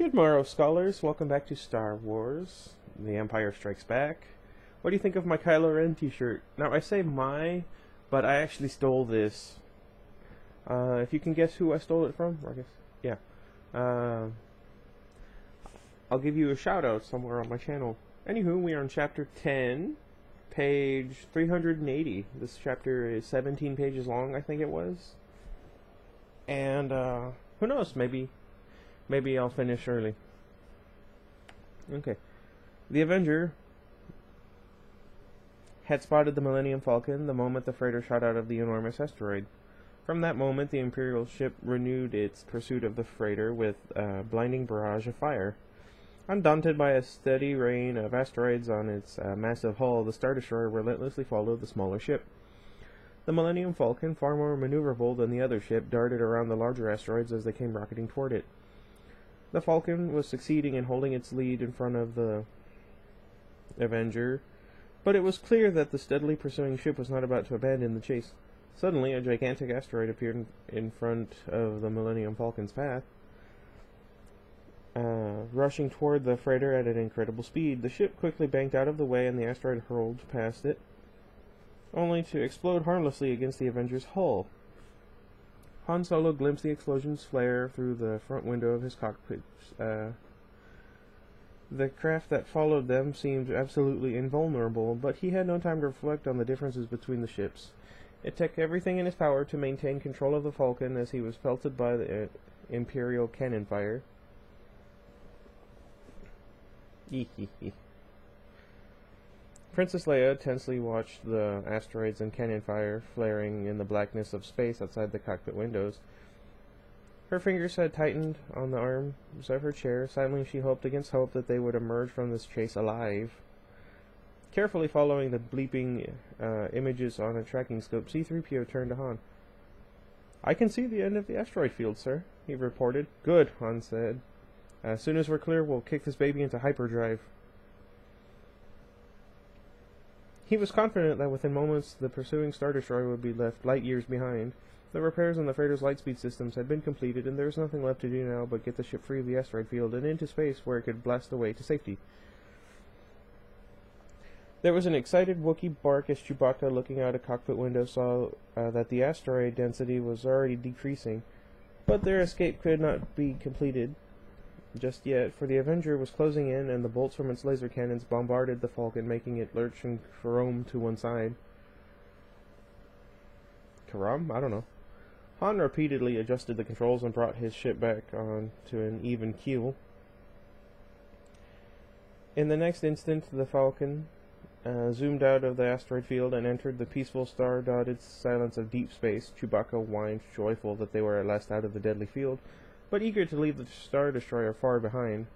Good morrow, scholars. Welcome back to Star Wars. The Empire Strikes Back. What do you think of my Kylo Ren t-shirt? Now, I say my, but I actually stole this. If you can guess who I stole it from, I guess, yeah. I'll give you a shout out somewhere on my channel. Anywho, we are on chapter 10, page 380. This chapter is 17 pages long, I think it was. And, who knows, maybe I'll finish early. Okay. The Avenger had spotted the Millennium Falcon the moment the freighter shot out of the enormous asteroid. From that moment, the Imperial ship renewed its pursuit of the freighter with a blinding barrage of fire. Undaunted by a steady rain of asteroids on its massive hull, the Star Destroyer relentlessly followed the smaller ship. The Millennium Falcon, far more maneuverable than the other ship, darted around the larger asteroids as they came rocketing toward it. The Falcon was succeeding in holding its lead in front of the Avenger, but it was clear that the steadily pursuing ship was not about to abandon the chase. Suddenly, a gigantic asteroid appeared in front of the Millennium Falcon's path, rushing toward the freighter at an incredible speed. The ship quickly banked out of the way, and the asteroid hurled past it, only to explode harmlessly against the Avenger's hull. Han Solo glimpsed the explosion's flare through the front window of his cockpit. The craft that followed them seemed absolutely invulnerable, but he had no time to reflect on the differences between the ships. It took everything in his power to maintain control of the Falcon as he was pelted by the Imperial cannon fire. Princess Leia tensely watched the asteroids and cannon fire flaring in the blackness of space outside the cockpit windows. Her fingers had tightened on the arms of her chair. Silently she hoped against hope that they would emerge from this chase alive. Carefully following the bleeping images on a tracking scope, C-3PO turned to Han. "I can see the end of the asteroid field, sir," he reported. "Good," Han said. "As soon as we're clear, we'll kick this baby into hyperdrive." He was confident that within moments the pursuing Star Destroyer would be left light years behind. The repairs on the freighter's lightspeed systems had been completed, and there was nothing left to do now but get the ship free of the asteroid field and into space where it could blast away to safety. There was an excited Wookiee bark as Chewbacca, looking out a cockpit window, saw that the asteroid density was already decreasing, but their escape could not be completed just yet, for the Avenger was closing in, and the bolts from its laser cannons bombarded the Falcon, making it lurch and carom to one side. Carom? I don't know. Han repeatedly adjusted the controls and brought his ship back on to an even keel. In the next instant, the Falcon zoomed out of the asteroid field and entered the peaceful, star-dotted silence of deep space. Chewbacca whined, joyful that they were at last out of the deadly field, but eager to leave the Star Destroyer far behind.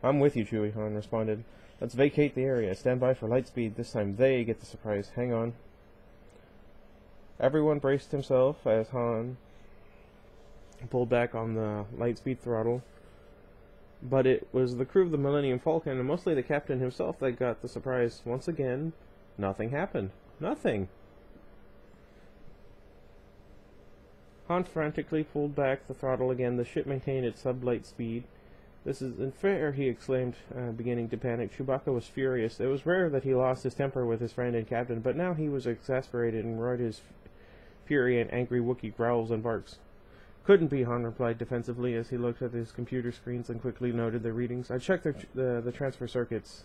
"I'm with you, Chewie," Han responded. "Let's vacate the area. Stand by for light speed. This time they get the surprise. Hang on." Everyone braced himself as Han pulled back on the light speed throttle, but it was the crew of the Millennium Falcon, and mostly the captain himself, that got the surprise. Once again, nothing happened. Nothing. Han frantically pulled back the throttle again. The ship maintained its sub-light speed. "This isn't fair," he exclaimed, beginning to panic. Chewbacca was furious. It was rare that he lost his temper with his friend and captain, but now he was exasperated and roared his fury in angry Wookiee growls and barks. "Couldn't be," Han replied defensively as he looked at his computer screens and quickly noted the readings. "I checked the transfer circuits."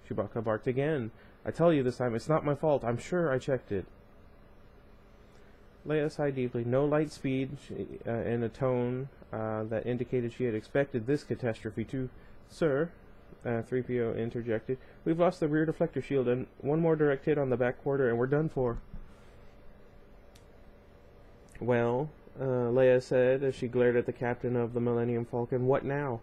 Chewbacca barked again. "I tell you this time, it's not my fault. I'm sure I checked it." Leia sighed deeply. "No light speed," in a tone that indicated she had expected this catastrophe too. "Sir," 3PO interjected, "we've lost the rear deflector shield, and one more direct hit on the back quarter, and we're done for." "Well," Leia said as she glared at the captain of the Millennium Falcon, "what now?"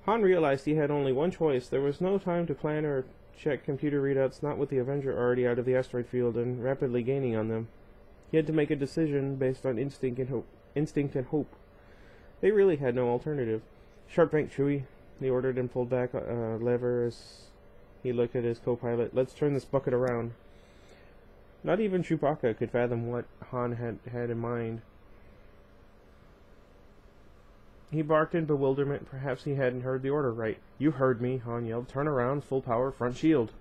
Han realized he had only one choice. There was no time to plan or check computer readouts, not with the Avenger already out of the asteroid field and rapidly gaining on them. He had to make a decision based on instinct and hope. They really had no alternative. "Sharp bank, Chewie," he ordered, and pulled back a lever as he looked at his co-pilot. "Let's turn this bucket around." Not even Chewbacca could fathom what Han had in mind. He barked in bewilderment. Perhaps he hadn't heard the order right. "You heard me," Han yelled. "Turn around, full power, front shield."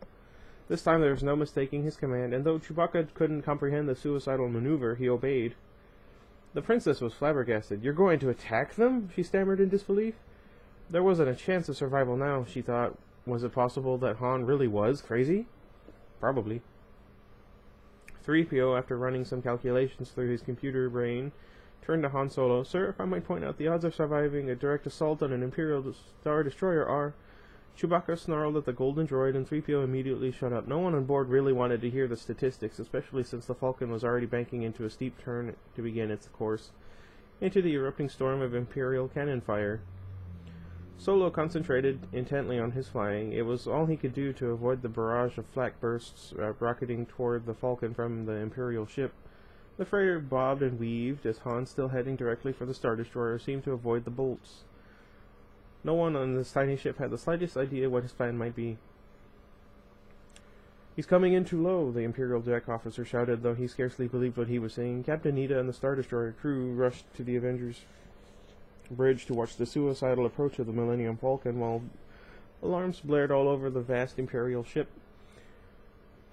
This time there was no mistaking his command, and though Chewbacca couldn't comprehend the suicidal maneuver, he obeyed. The princess was flabbergasted. "You're going to attack them?" she stammered in disbelief. There wasn't a chance of survival now, she thought. Was it possible that Han really was crazy? Probably. 3PO, after running some calculations through his computer brain, turned to Han Solo. "Sir, if I might point out, the odds of surviving a direct assault on an Imperial Star Destroyer are..." Chewbacca snarled at the golden droid, and 3PO immediately shut up. No one on board really wanted to hear the statistics, especially since the Falcon was already banking into a steep turn to begin its course into the erupting storm of Imperial cannon fire. Solo concentrated intently on his flying. It was all he could do to avoid the barrage of flak bursts rocketing toward the Falcon from the Imperial ship. The freighter bobbed and weaved as Han, still heading directly for the Star Destroyer, seemed to avoid the bolts. No one on this tiny ship had the slightest idea what his plan might be. "He's coming in too low," the Imperial deck officer shouted, though he scarcely believed what he was saying. Captain Nita and the Star Destroyer crew rushed to the Avengers bridge to watch the suicidal approach of the Millennium Falcon, while alarms blared all over the vast Imperial ship.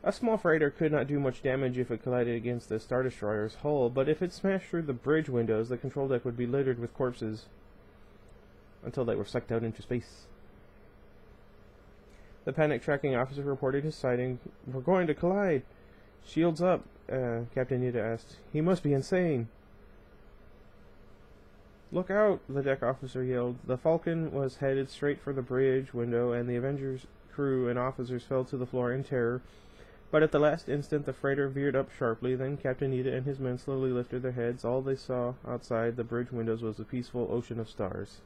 A small freighter could not do much damage if it collided against the Star Destroyer's hull, but if it smashed through the bridge windows, the control deck would be littered with corpses until they were sucked out into space. The panic tracking officer reported his sighting. "We're going to collide." "Shields up," Captain Nita asked. "He must be insane." "Look out," the deck officer yelled. The Falcon was headed straight for the bridge window, and the Avengers crew and officers fell to the floor in terror. But at the last instant the freighter veered up sharply. Then Captain Nita and his men slowly lifted their heads. All they saw outside the bridge windows was a peaceful ocean of stars.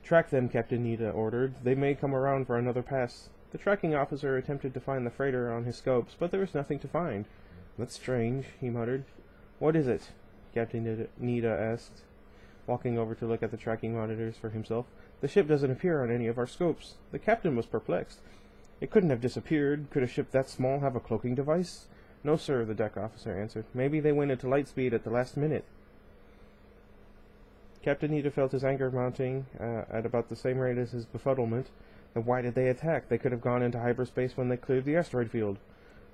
"Track them," Captain Nita ordered. "They may come around for another pass." The tracking officer attempted to find the freighter on his scopes, but there was nothing to find. "That's strange," he muttered. "What is it?" Captain Nita asked, walking over to look at the tracking monitors for himself. "The ship doesn't appear on any of our scopes." The captain was perplexed. It couldn't have disappeared. Could a ship that small have a cloaking device? "No, sir," the deck officer answered. "Maybe they went into light speed at the last minute." Captain Nita felt his anger mounting at about the same rate as his befuddlement. Then why did they attack? They could have gone into hyperspace when they cleared the asteroid field.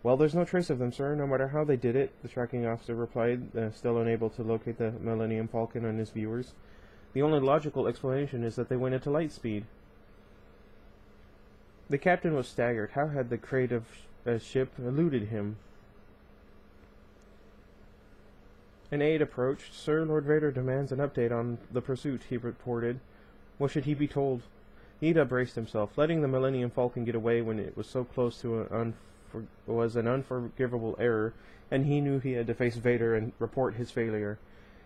"Well, there's no trace of them, sir, no matter how they did it," the tracking officer replied, still unable to locate the Millennium Falcon and his viewers. "The only logical explanation is that they went into light speed." The captain was staggered. How had the crate of ship eluded him? An aide approached. "Sir, Lord Vader demands an update on the pursuit," he reported. What should he be told? Nita braced himself. Letting the Millennium Falcon get away when it was so close to was an unforgivable error, and he knew he had to face Vader and report his failure.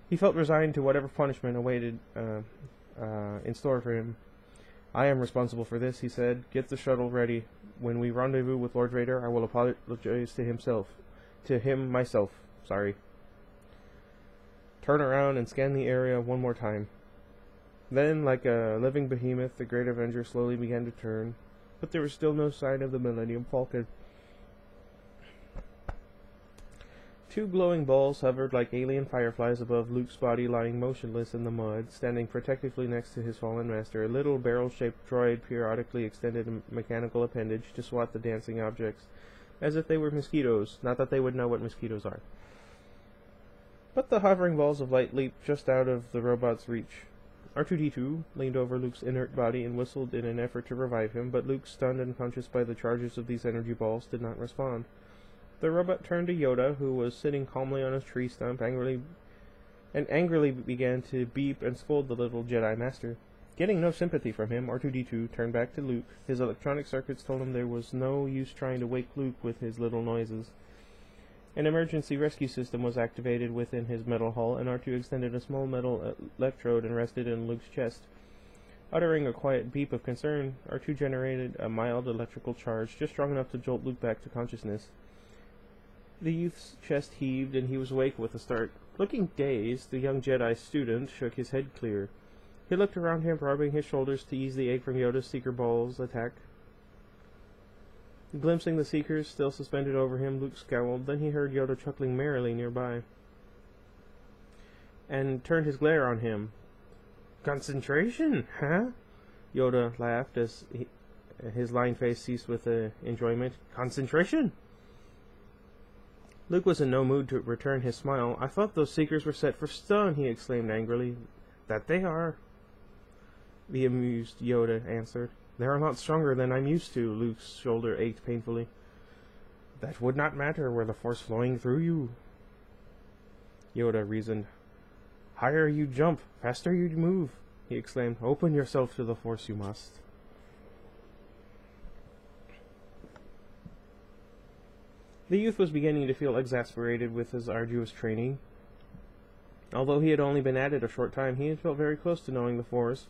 He felt resigned to whatever punishment awaited in store for him. "I am responsible for this," he said. "Get the shuttle ready. When we rendezvous with Lord Vader, I will apologize to him myself. Sorry. Turn around and scan the area one more time." Then, like a living behemoth, the Great Avenger slowly began to turn, but there was still no sign of the Millennium Falcon. Two glowing balls hovered like alien fireflies above Luke's body, lying motionless in the mud. Standing protectively next to his fallen master, a little barrel-shaped droid periodically extended a mechanical appendage to swat the dancing objects, as if they were mosquitoes. Not that they would know what mosquitoes are. But the hovering balls of light leaped just out of the robot's reach. R2-D2 leaned over Luke's inert body and whistled in an effort to revive him, but Luke, stunned and unconscious by the charges of these energy balls, did not respond. The robot turned to Yoda, who was sitting calmly on his tree stump, angrily began to beep and scold the little Jedi Master. Getting no sympathy from him, R2-D2 turned back to Luke. His electronic circuits told him there was no use trying to wake Luke with his little noises. An emergency rescue system was activated within his metal hull, and R2 extended a small metal electrode and rested in Luke's chest. Uttering a quiet beep of concern, R2 generated a mild electrical charge, just strong enough to jolt Luke back to consciousness. The youth's chest heaved, and he was awake with a start. Looking dazed, the young Jedi student shook his head clear. He looked around him, rubbing his shoulders to ease the ache from Yoda's Seeker Ball's attack. Glimpsing the Seekers still suspended over him, Luke scowled. Then he heard Yoda chuckling merrily nearby. and turned his glare on him. Concentration, huh? Yoda laughed as his lined face ceased with enjoyment. Concentration? Luke was in no mood to return his smile. I thought those seekers were set for stun, he exclaimed angrily. That they are, the amused Yoda answered. They are a lot stronger than I'm used to. Luke's shoulder ached painfully. That would not matter were the Force flowing through you, Yoda reasoned. Higher you jump, faster you move, he exclaimed. Open yourself to the Force you must. The youth was beginning to feel exasperated with his arduous training. Although he had only been at it a short time, he had felt very close to knowing the Force.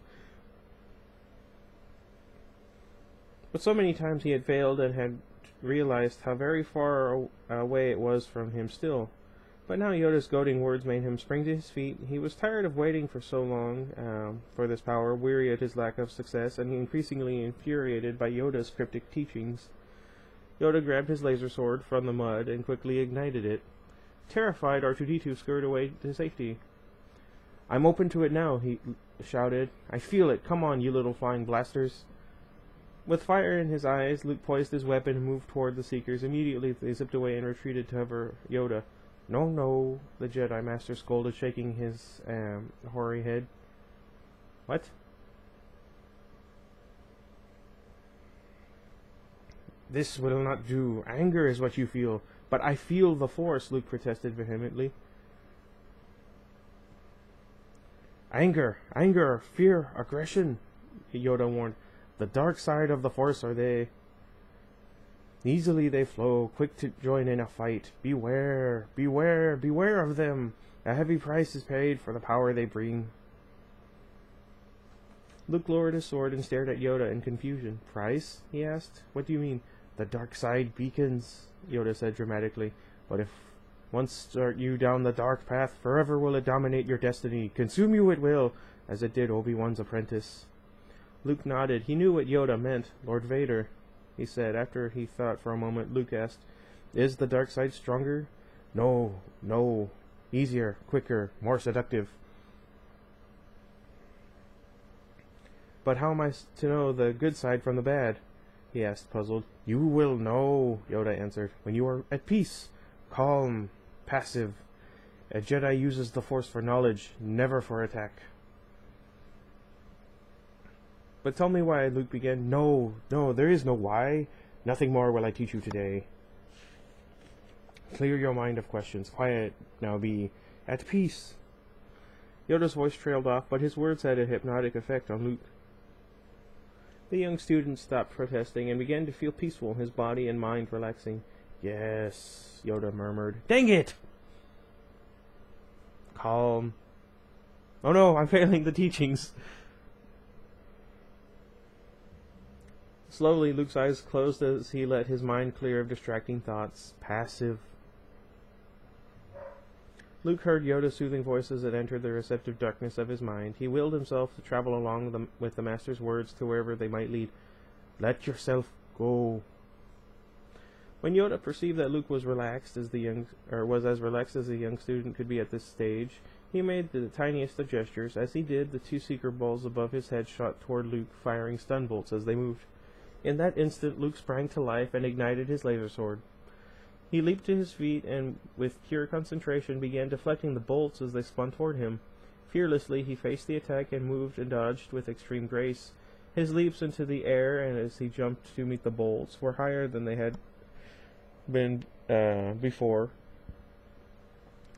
But so many times he had failed and had realized how very far away it was from him still. But now Yoda's goading words made him spring to his feet. He was tired of waiting for so long for this power, weary at his lack of success, and increasingly infuriated by Yoda's cryptic teachings. Yoda grabbed his laser sword from the mud and quickly ignited it. Terrified, R2-D2 scurried away to safety. I'm open to it now, he shouted. I feel it. Come on, you little flying blasters. With fire in his eyes, Luke poised his weapon and moved toward the Seekers. Immediately they zipped away and retreated to hover Yoda. No, no, the Jedi Master scolded, shaking his hoary head. What? This will not do. Anger is what you feel. But I feel the Force, Luke protested vehemently. Anger, fear, aggression, Yoda warned. The dark side of the Force are they. Easily they flow, quick to join in a fight. Beware, beware, beware of them. A heavy price is paid for the power they bring. Luke lowered his sword and stared at Yoda in confusion. Price? He asked. What do you mean? The dark side beacons, Yoda said dramatically. But if once start you down the dark path, forever will it dominate your destiny. Consume you it will, as it did Obi-Wan's apprentice. Luke nodded. He knew what Yoda meant. Lord Vader, he said. After he thought for a moment, Luke asked, Is the dark side stronger? No, no. Easier, quicker, more seductive. But how am I to know the good side from the bad? He asked, puzzled. You will know, Yoda answered, when you are at peace, calm, passive. A Jedi uses the Force for knowledge, never for attack. But tell me why, Luke began. No, there is no why. Nothing more will I teach you today. Clear your mind of questions. Quiet, now be at peace. Yoda's voice trailed off, but his words had a hypnotic effect on Luke. The young student stopped protesting and began to feel peaceful, his body and mind relaxing. Yes, Yoda murmured. Dang it! Calm. Oh no, I'm failing the teachings. Slowly, Luke's eyes closed as he let his mind clear of distracting thoughts. Passive. Luke heard Yoda's soothing voice as it entered the receptive darkness of his mind. He willed himself to travel along with the Master's words to wherever they might lead. Let yourself go. When Yoda perceived that Luke was as relaxed as the young student could be at this stage, he made the tiniest of gestures. As he did, the two seeker balls above his head shot toward Luke, firing stun bolts as they moved. In that instant, Luke sprang to life and ignited his laser sword. He leaped to his feet and, with pure concentration, began deflecting the bolts as they spun toward him. Fearlessly, he faced the attack and moved and dodged with extreme grace. His leaps into the air, and as he jumped to meet the bolts, were higher than they had been before.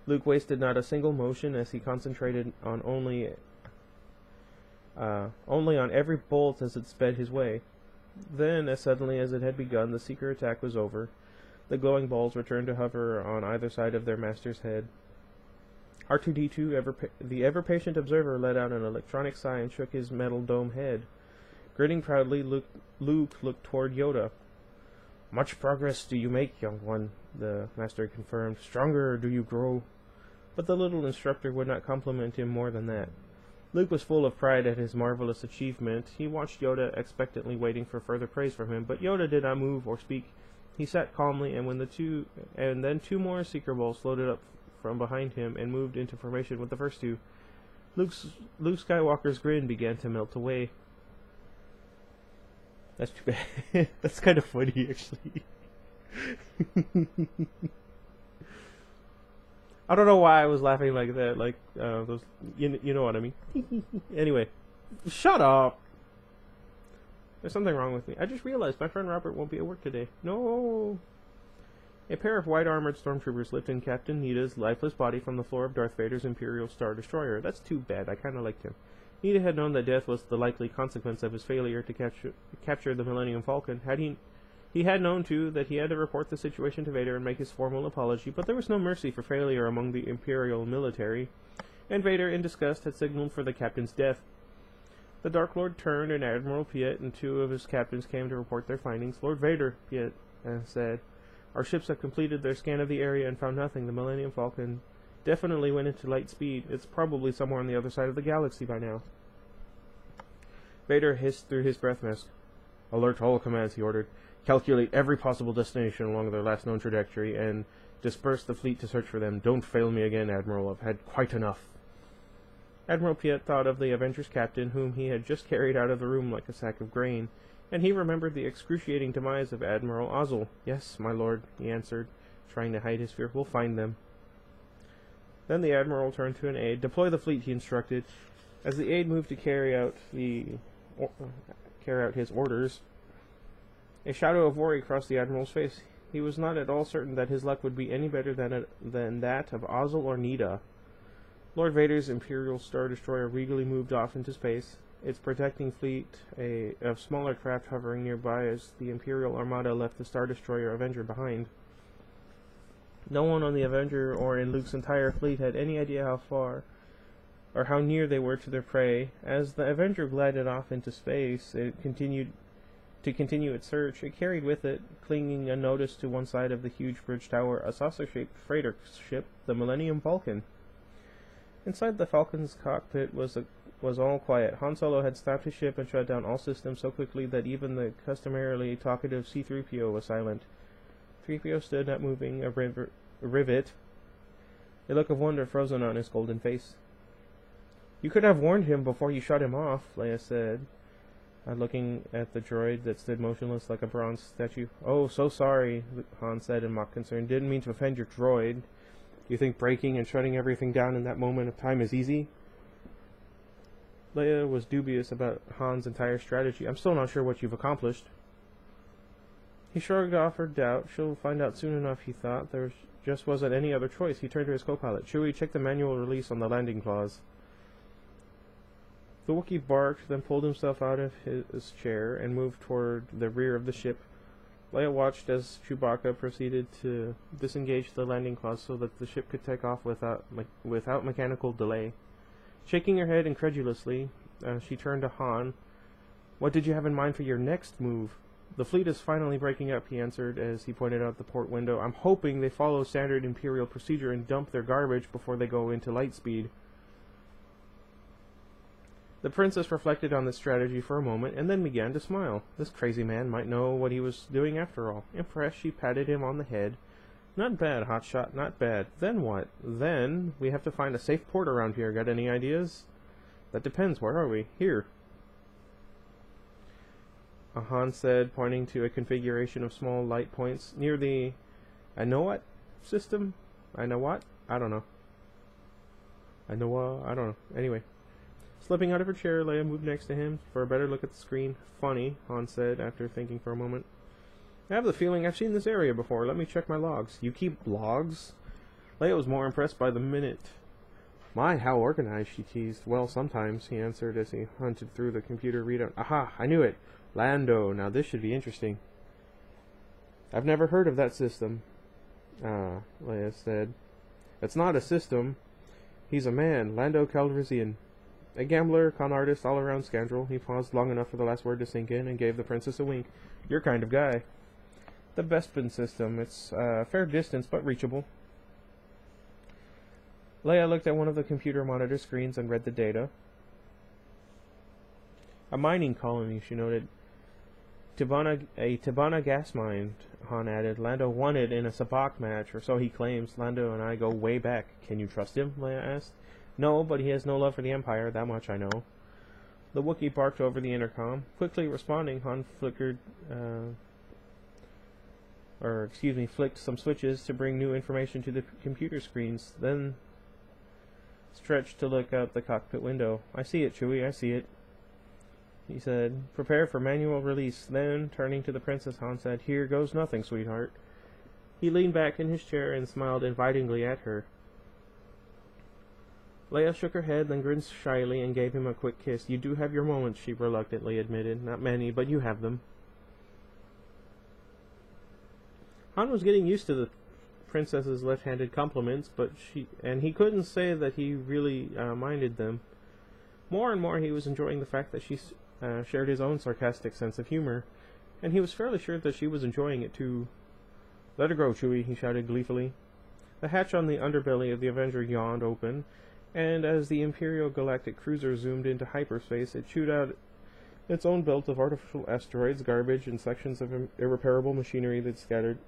Luke wasted not a single motion as he concentrated on only on every bolt as it sped his way. Then, as suddenly as it had begun, the seeker attack was over. The glowing balls returned to hover on either side of their master's head. R2-D2, the ever-patient observer, let out an electronic sigh and shook his metal dome head. Grinning proudly, Luke looked toward Yoda. Much progress do you make, young one, the master confirmed. Stronger do you grow. But the little instructor would not compliment him more than that. Luke was full of pride at his marvelous achievement. He watched Yoda expectantly, waiting for further praise from him, but Yoda did not move or speak. He sat calmly, and then two more seeker balls floated up from behind him and moved into formation with the first two. Luke Skywalker's grin began to melt away. That's too bad. That's kind of funny, actually. I don't know why I was laughing like that. Like, those, you know what I mean. Anyway, shut up. There's something wrong with me. I just realized my friend Robert won't be at work today. No. A pair of white-armored stormtroopers lifted Captain Neda's lifeless body from the floor of Darth Vader's Imperial Star Destroyer. That's too bad. I kind of liked him. Neda had known that death was the likely consequence of his failure to capture the Millennium Falcon. He had known, too, that he had to report the situation to Vader and make his formal apology, but there was no mercy for failure among the Imperial military, and Vader, in disgust, had signaled for the captain's death. The Dark Lord turned, and Admiral Piet and two of his captains came to report their findings. Lord Vader, Piet said, our ships have completed their scan of the area and found nothing. The Millennium Falcon definitely went into light speed. It's probably somewhere on the other side of the galaxy by now. Vader hissed through his breath mask. Alert all commands, he ordered. Calculate every possible destination along their last known trajectory, and disperse the fleet to search for them. Don't fail me again, Admiral. I've had quite enough. Admiral Piet thought of the Avenger's captain, whom he had just carried out of the room like a sack of grain, and he remembered the excruciating demise of Admiral Ozzel. Yes, my lord, he answered, trying to hide his fear. We'll find them. Then the Admiral turned to an aide. Deploy the fleet, he instructed. As the aide moved to carry out his orders, a shadow of worry crossed the Admiral's face. He was not at all certain that his luck would be any better than that of Ozzel or Neda. Lord Vader's Imperial Star Destroyer regally moved off into space, its protecting fleet of smaller craft hovering nearby as the Imperial Armada left the Star Destroyer Avenger behind. No one on the Avenger or in Luke's entire fleet had any idea how far or how near they were to their prey. As the Avenger glided off into space, it continued its search. It carried with it, clinging unnoticed to one side of the huge bridge tower, a saucer-shaped freighter ship, the Millennium Falcon. Inside the Falcon's cockpit was all quiet. Han Solo had stopped his ship and shut down all systems so quickly that even the customarily talkative C-3PO was silent. 3PO stood not moving, a rivet, a look of wonder frozen on his golden face. You could have warned him before you shut him off, Leia said, looking at the droid that stood motionless like a bronze statue. Oh, so sorry, Han said in mock concern. Didn't mean to offend your droid. You think breaking and shutting everything down in that moment of time is easy? Leia was dubious about Han's entire strategy. I'm still not sure what you've accomplished. He shrugged off her doubt. She'll find out soon enough, he thought. There just wasn't any other choice. He turned to his co-pilot. Chewie, check the manual release on the landing clause. The Wookiee barked, then pulled himself out of his chair and moved toward the rear of the ship. Leia watched as Chewbacca proceeded to disengage the landing clause so that the ship could take off without mechanical delay. Shaking her head incredulously, she turned to Han. What did you have in mind for your next move? The fleet is finally breaking up, he answered as he pointed out the port window. I'm hoping they follow standard Imperial procedure and dump their garbage before they go into light speed. The princess reflected on this strategy for a moment and then began to smile. This crazy man might know what he was doing after all. Impressed, she patted him on the head. Not bad, hotshot, not bad. Then what? Then we have to find a safe port around here. Got any ideas? That depends. Where are we? Here. Han said, pointing to a configuration of small light points near the I know what system? I know what? I don't know. I don't know. Anyway. Slipping out of her chair, Leia moved next to him for a better look at the screen. Funny, Han said after thinking for a moment. I have the feeling I've seen this area before. Let me check my logs. You keep logs? Leia was more impressed by the minute. My, how organized, she teased. Well, sometimes, he answered as he hunted through the computer readout. Aha, I knew it. Lando. Now this should be interesting. I've never heard of that system, Leia said. It's not a system. He's a man, Lando Calrissian. A gambler, con artist, all-around scoundrel. He paused long enough for the last word to sink in and gave the princess a wink. Your kind of guy. The Bespin system. It's a fair distance, but reachable. Leia looked at one of the computer monitor screens and read the data. A mining colony, she noted. Tabana gas mine, Han added. Lando won it in a sabacc match, or so he claims. Lando and I go way back. Can you trust him? Leia asked. No, but he has no love for the Empire, that much I know. The Wookiee barked over the intercom. Quickly responding, Han flicked some switches to bring new information to the computer screens, then stretched to look out the cockpit window. I see it, Chewie, I see it, he said. Prepare for manual release. Then, turning to the princess, Han said, Here goes nothing, sweetheart. He leaned back in his chair and smiled invitingly at her. Leia shook her head, then grinned shyly and gave him a quick kiss. You do have your moments, she reluctantly admitted. Not many, but you have them. Han was getting used to the princess's left-handed compliments, but he couldn't say that he really minded them. More and more he was enjoying the fact that she shared his own sarcastic sense of humor, and he was fairly sure that she was enjoying it too. Let her go, Chewie, he shouted gleefully. The hatch on the underbelly of the Avenger yawned open, and as the Imperial Galactic Cruiser zoomed into hyperspace, it chewed out its own belt of artificial asteroids, garbage, and sections of irreparable machinery that scattered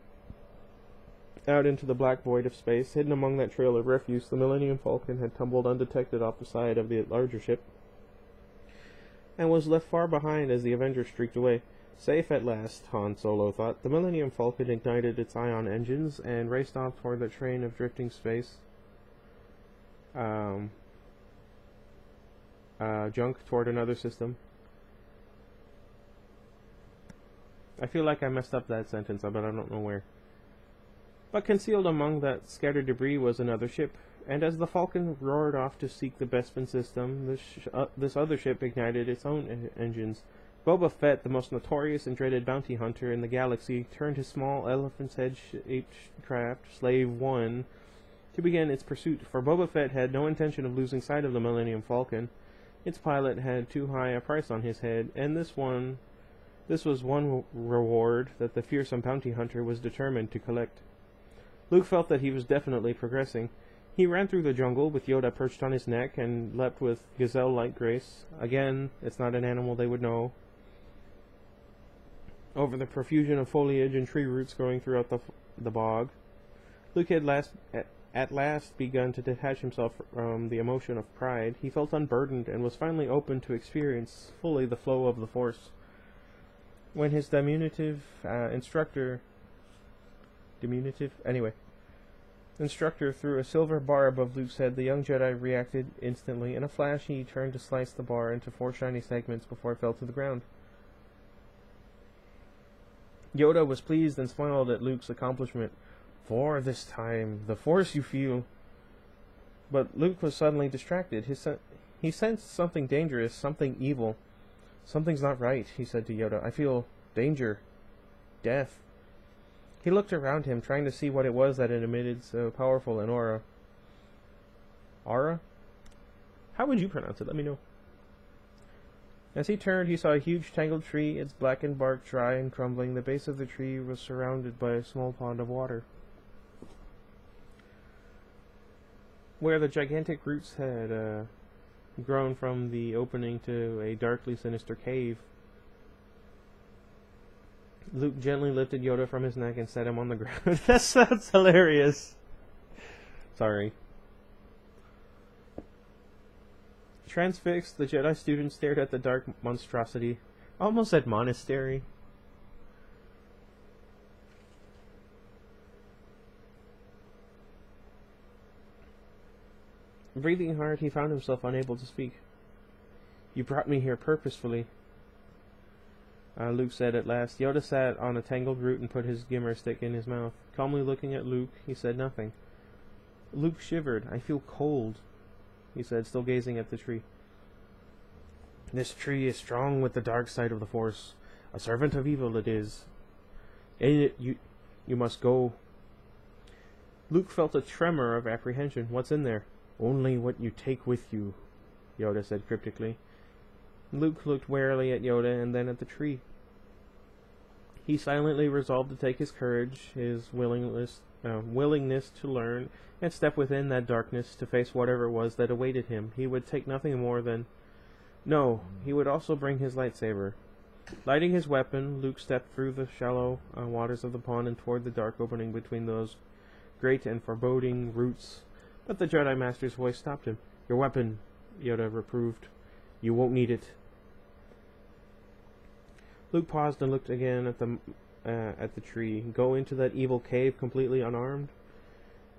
out into the black void of space. Hidden among that trail of refuse, the Millennium Falcon had tumbled undetected off the side of the larger ship, and was left far behind as the Avenger streaked away. Safe at last, Han Solo thought. The Millennium Falcon ignited its ion engines and raced off toward the train of drifting space. Junk toward another system. I feel like I messed up that sentence, but I don't know where. But concealed among that scattered debris was another ship, and as the Falcon roared off to seek the Bespin system, this other ship ignited its own engines. Boba Fett, the most notorious and dreaded bounty hunter in the galaxy, turned his small elephant's head-shaped craft, Slave 1, to begin its pursuit, for Boba Fett had no intention of losing sight of the Millennium Falcon. Its pilot had too high a price on his head, and this was one reward that the fearsome bounty hunter was determined to collect. Luke felt that he was definitely progressing. He ran through the jungle with Yoda perched on his neck and leapt with gazelle-like grace. Again, it's not an animal they would know. Over the profusion of foliage and tree roots growing throughout the bog, Luke had at last begun to detach himself from the emotion of pride. He felt unburdened and was finally open to experience fully the flow of the Force. When his instructor threw a silver bar above Luke's head, the young Jedi reacted instantly. In a flash, he turned to slice the bar into 4 shiny segments before it fell to the ground. Yoda was pleased and smiled at Luke's accomplishment. For this time, the Force you feel. But Luke was suddenly distracted. He sensed something dangerous, something evil. Something's not right, he said to Yoda. I feel danger. Death. He looked around him, trying to see what it was that it emitted so powerful an aura. Aura? How would you pronounce it? Let me know. As he turned, he saw a huge tangled tree, its blackened bark dry and crumbling. The base of the tree was surrounded by a small pond of water, where the gigantic roots had grown from the opening to a darkly sinister cave. Luke gently lifted Yoda from his neck and set him on the ground. That sounds hilarious. Sorry. Transfixed, the Jedi student stared at the dark monstrosity. Almost said monastery. Breathing hard, he found himself unable to speak. You brought me here purposefully, Luke said at last. Yoda sat on a tangled root and put his gimmer stick in his mouth. Calmly looking at Luke, he said nothing. Luke shivered. I feel cold, he said, still gazing at the tree. This tree is strong with the dark side of the Force. A servant of evil it is. You must go. Luke felt a tremor of apprehension. What's in there? Only what you take with you, Yoda said cryptically. Luke looked warily at Yoda and then at the tree. He silently resolved to take his courage, his willingness to learn, and step within that darkness to face whatever it was that awaited him. He would take nothing more than... No, he would also bring his lightsaber. Lighting his weapon, Luke stepped through the shallow waters of the pond and toward the dark opening between those great and foreboding roots. But the Jedi Master's voice stopped him. "Your weapon," Yoda reproved. "You won't need it." Luke paused and looked again at the tree. Go into that evil cave completely unarmed?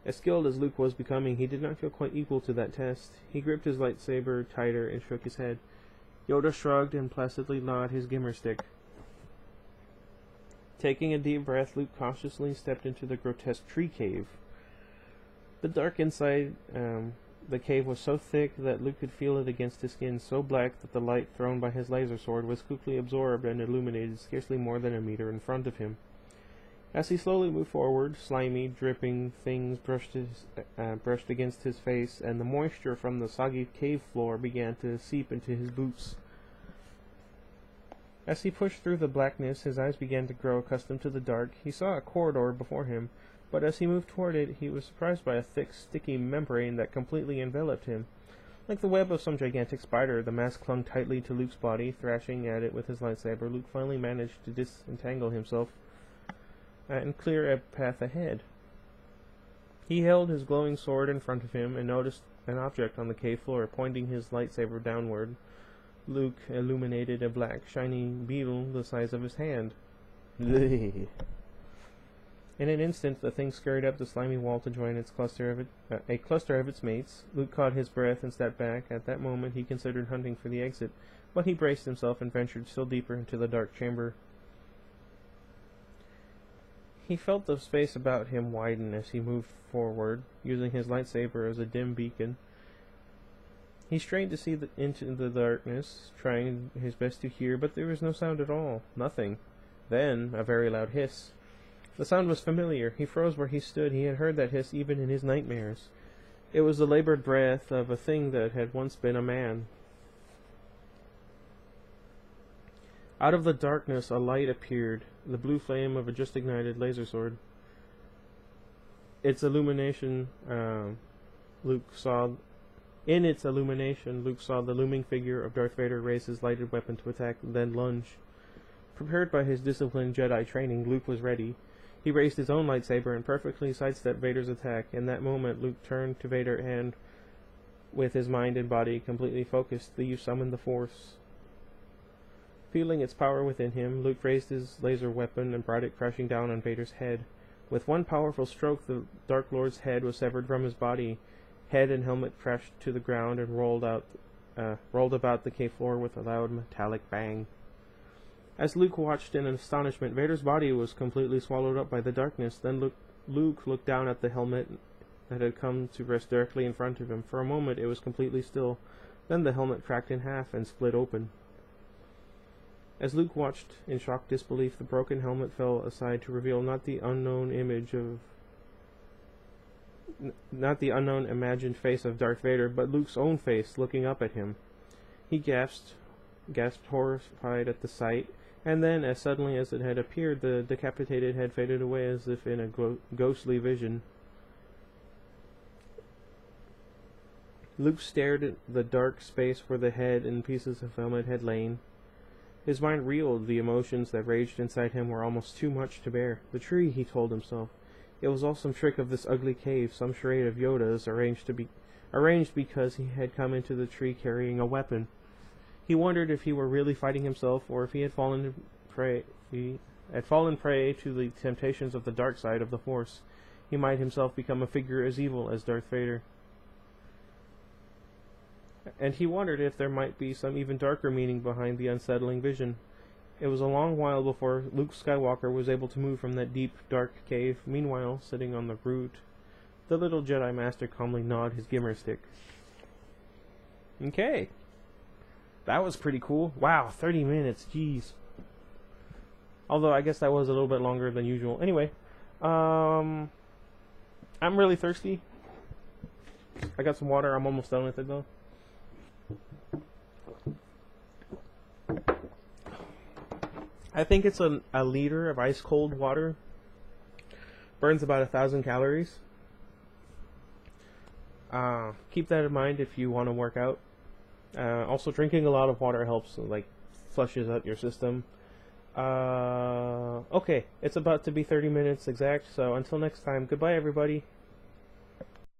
As skilled as Luke was becoming, he did not feel quite equal to that test. He gripped his lightsaber tighter and shook his head. Yoda shrugged and placidly gnawed his gimmer stick. Taking a deep breath, Luke cautiously stepped into the grotesque tree cave. The dark inside the cave was so thick that Luke could feel it against his skin, so black that the light thrown by his laser sword was quickly absorbed and illuminated scarcely more than a meter in front of him. As he slowly moved forward, slimy, dripping things brushed against his face, and the moisture from the soggy cave floor began to seep into his boots. As he pushed through the blackness, his eyes began to grow accustomed to the dark. He saw a corridor before him, but as he moved toward it, he was surprised by a thick, sticky membrane that completely enveloped him. Like the web of some gigantic spider, the mass clung tightly to Luke's body. Thrashing at it with his lightsaber, Luke finally managed to disentangle himself and clear a path ahead. He held his glowing sword in front of him and noticed an object on the cave floor. Pointing his lightsaber downward, Luke illuminated a black, shiny beetle the size of his hand. In an instant, the thing scurried up the slimy wall to join a cluster of its mates. Luke caught his breath and stepped back. At that moment, he considered hunting for the exit, but he braced himself and ventured still deeper into the dark chamber. He felt the space about him widen as he moved forward, using his lightsaber as a dim beacon. He strained to see into the darkness, trying his best to hear, but there was no sound at all. Nothing. Then, a very loud hiss. The sound was familiar. He froze where he stood. He had heard that hiss even in his nightmares. It was the labored breath of a thing that had once been a man. Out of the darkness, a light appeared, the blue flame of a just-ignited laser sword. In its illumination, Luke saw the looming figure of Darth Vader raise his lighted weapon to attack, then lunge. Prepared by his disciplined Jedi training, Luke was ready. He raised his own lightsaber and perfectly sidestepped Vader's attack. In that moment, Luke turned to Vader and, with his mind and body completely focused, the youth summoned the Force. Feeling its power within him, Luke raised his laser weapon and brought it crashing down on Vader's head. With one powerful stroke, the Dark Lord's head was severed from his body. Head and helmet crashed to the ground and rolled about the cave floor with a loud metallic bang. As Luke watched in astonishment, Vader's body was completely swallowed up by the darkness. Then Luke looked down at the helmet that had come to rest directly in front of him. For a moment, it was completely still. Then the helmet cracked in half and split open. As Luke watched in shocked disbelief, the broken helmet fell aside to reveal not the unknown imagined face of Darth Vader, but Luke's own face looking up at him. He gasped horrified at the sight, and then, as suddenly as it had appeared, the decapitated head faded away as if in a ghostly vision. Luke stared at the dark space where the head and pieces of helmet had lain. His mind reeled. The emotions that raged inside him were almost too much to bear. The tree, he told himself. It was all some trick of this ugly cave, some charade of Yoda's, arranged because he had come into the tree carrying a weapon. He wondered if he were really fighting himself, or if he had fallen prey to the temptations of the dark side of the Force. He might himself become a figure as evil as Darth Vader. And he wondered if there might be some even darker meaning behind the unsettling vision. It was a long while before Luke Skywalker was able to move from that deep, dark cave. Meanwhile, sitting on the root, the little Jedi Master calmly gnawed his gimmer stick. Okay. That was pretty cool. Wow, 30 minutes, jeez. Although, I guess that was a little bit longer than usual. Anyway, I'm really thirsty. I got some water. I'm almost done with it, though. I think it's a liter of ice cold water. Burns about 1,000 calories. Keep that in mind if you want to work out. Also, drinking a lot of water helps, like, flushes out your system. Okay, it's about to be 30 minutes exact, so until next time, goodbye everybody.